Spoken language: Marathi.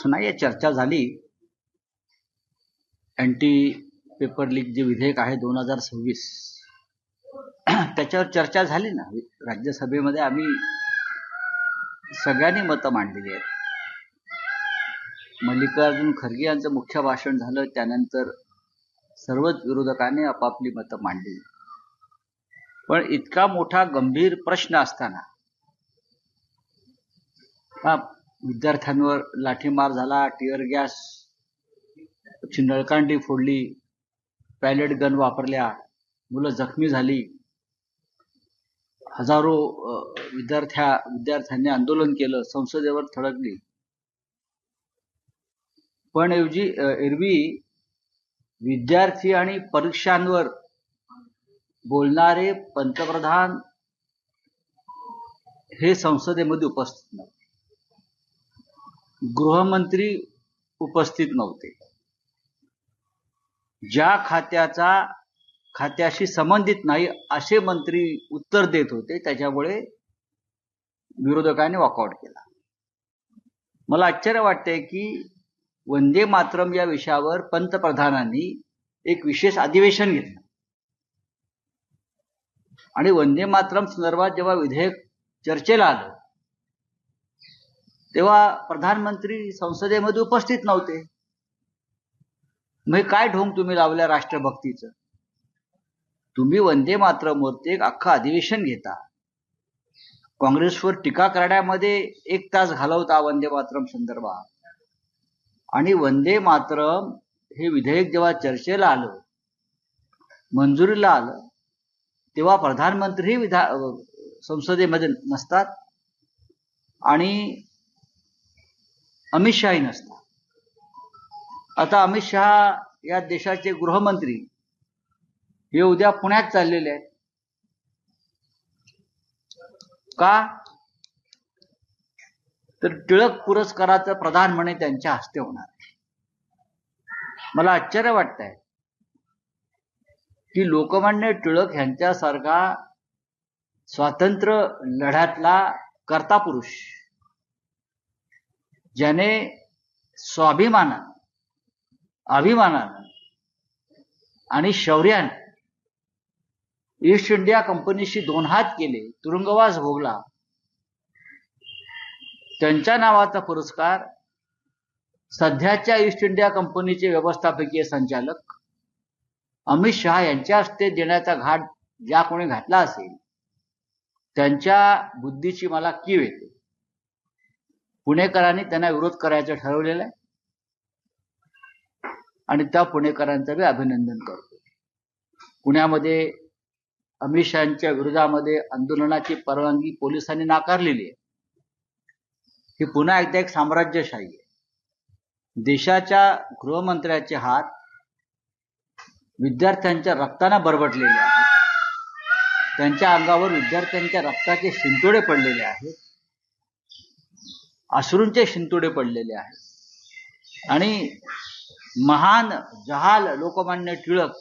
नाही, चर्चा झाली. अँटी पेपर लीक जे विधेयक आहे 2026 त्याच्यावर चर्चा झाली ना. राज्यसभेमध्ये आम्ही सगळ्यांनी मतं मांडलेली आहेत. मल्लिकार्जुन खरगे यांचं मुख्य भाषण झालं, त्यानंतर सर्वच विरोधकांनी आपापली मतं मांडली. पण इतका मोठा गंभीर प्रश्न असताना विद्यार्थ्यांवर लाठीमार झाला, टिअर गॅस नळकांडी फोडली, पॅलेट गन वापरल्या, मुलं जखमी झाली, हजारो विद्यार्थ्यांनी आंदोलन केलं, संसदेवर थडकली. पण एरवी विद्यार्थी आणि परीक्षांवर बोलणारे पंतप्रधान हे संसदेमध्ये उपस्थित नव्हते, गृहमंत्री उपस्थित नव्हते. ज्या खात्याशी संबंधित नाही असे मंत्री उत्तर देत होते. त्याच्यामुळे विरोधकांनी वॉकआउट केला. मला आश्चर्य वाटते की वंदे मातरम या विषयावर पंतप्रधानांनी एक विशेष अधिवेशन घेतलं आणि वंदे मातरम संदर्भात जेव्हा विधेयक चर्चेला आलं तेव्हा प्रधानमंत्री संसदेमध्ये उपस्थित नव्हते. मग काय ढोंग तुम्ही लावल्या राष्ट्रभक्तीचं? तुम्ही वंदे मातरमवरती एक अख्खं अधिवेशन घेता, काँग्रेसवर टीका करण्यामध्ये 1 तास घालवता वंदे मातरम संदर्भात, आणि वंदे मातरम हे विधेयक जेव्हा चर्चेला आलं, मंजुरीला आलं, तेव्हा प्रधानमंत्री संसदेमध्ये नसतात आणि अमित शहाही नसतात. आता अमित शहा या देशाचे गृहमंत्री हे उद्या पुण्यात चाललेले आहेत. का? तर टिळक पुरस्काराचं प्रदान म्हणे त्यांच्या हस्ते होणार आहे. मला आश्चर्य वाटतंय की लोकमान्य टिळक यांच्यासारखा स्वातंत्र्य लढ्यातला कर्ता पुरुष, ज्याने स्वाभिमानानं, अभिमानानं आणि शौर्याने ईस्ट इंडिया कंपनीशी 2 हात केले, तुरुंगवास भोगला, त्यांच्या नावाचा पुरस्कार सध्याच्या ईस्ट इंडिया कंपनीचे व्यवस्थापकीय संचालक अमित शहा यांच्या हस्ते देण्याचा घाट ज्या कोणी घातला असेल त्यांच्या बुद्धीची मला कीव येते. पुणेकरांनी त्यांना विरोध करायचं ठरवलेलं आहे आणि त्या पुणेकरांचं मी अभिनंदन करतो. पुण्यामध्ये अमित शहाच्या विरोधामध्ये आंदोलनाची परवानगी पोलिसांनी नाकारलेली आहे. ही पुन्हा एकदा एक साम्राज्यशाही आहे. देशाच्या गृहमंत्र्याचे हात विद्यार्थ्यांच्या रक्ताने बरबटलेले आहेत, त्यांच्या अंगावर विद्यार्थ्यांच्या रक्ताचे शिंतोडे पडलेले आहेत, अश्रूंचे शिंतोडे पडलेले आहेत. आणि महान जहाल लोकमान्य टिळक